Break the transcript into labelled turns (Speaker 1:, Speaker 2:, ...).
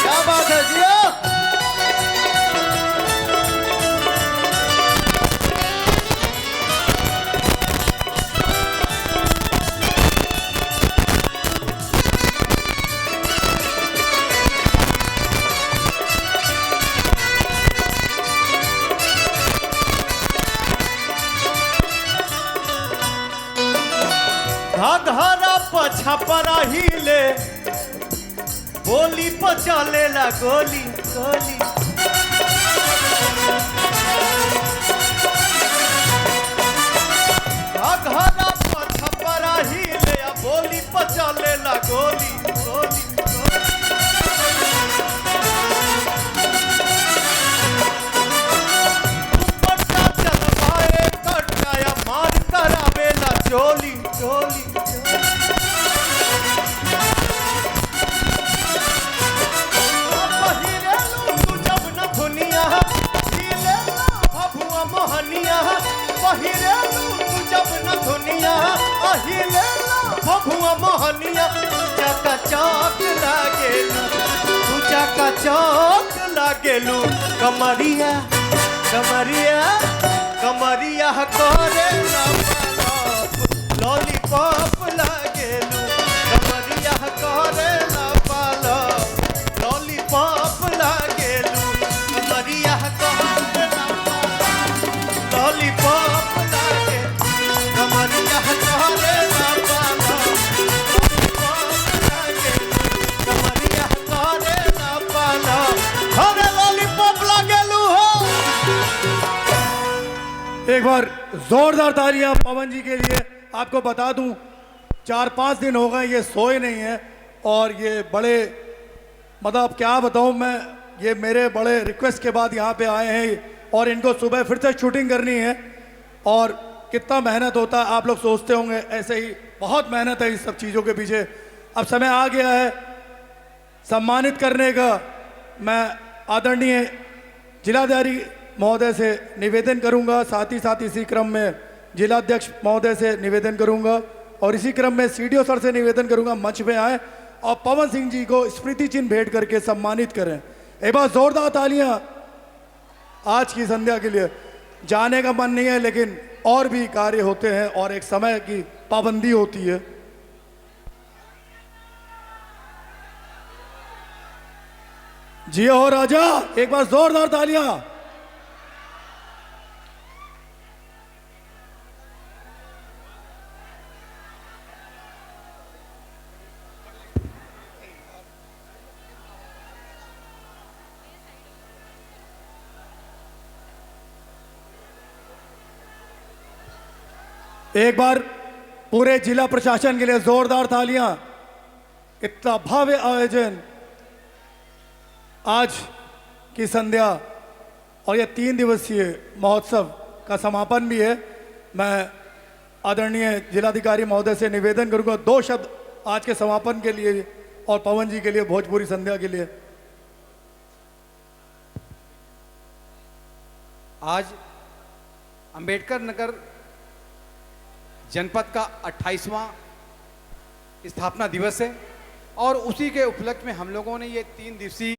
Speaker 1: क्या बात है जिया। घघरा पछपरा हिले बोली पचलेला गोली गोली। घघरा पछपरा हिले बोली पचलेला गोली गोली गोली। दुपट्टा चलवाए कटाया मार करावेला चोली चोली। भभुआ मोहनिया चका चौक लागेलू तू चका चौक लागेलू। कमरिया कमरिया कमरिया करे लॉलीपॉप लागेलू। कमरिया करे लॉलीपॉप लागेलू। कमरिया करे लॉलीपॉप लागे। कमरिया करे
Speaker 2: एक बार जोरदार तालियां पवन जी के लिए। आपको बता दूं 4-5 दिन हो गए ये सोए नहीं है और ये बड़े मतलब क्या बताऊं मैं, ये मेरे बड़े रिक्वेस्ट के बाद यहाँ पे आए हैं और इनको सुबह फिर से शूटिंग करनी है। और कितना मेहनत होता है आप लोग सोचते होंगे, ऐसे ही बहुत मेहनत है इस सब चीज़ों के पीछे। अब समय आ गया है सम्मानित करने का। मैं आदरणीय जिलाधिकारी महोदय से निवेदन करूंगा, साथ ही साथ इसी क्रम में जिलाध्यक्ष महोदय से निवेदन करूंगा और इसी क्रम में सीडीओ सर से निवेदन करूंगा मंच पे आए और पवन सिंह जी को स्मृति चिन्ह भेंट करके सम्मानित करें। एक बार जोरदार तालियां आज की संध्या के लिए। जाने का मन नहीं है लेकिन और भी कार्य होते हैं और एक समय की पाबंदी होती है। जी हो राजा, एक बार जोरदार तालियां। एक बार पूरे जिला प्रशासन के लिए जोरदार तालियां। इतना भव्य आयोजन आज की संध्या और ये 3 दिवसीय महोत्सव का समापन भी है। मैं आदरणीय जिलाधिकारी महोदय से निवेदन करूंगा 2 शब्द आज के समापन के लिए और पवन जी के लिए भोजपुरी संध्या के लिए।
Speaker 3: आज अंबेडकर नगर जनपद का 28वां स्थापना दिवस है और उसी के उपलक्ष्य में हम लोगों ने ये 3 दिवसीय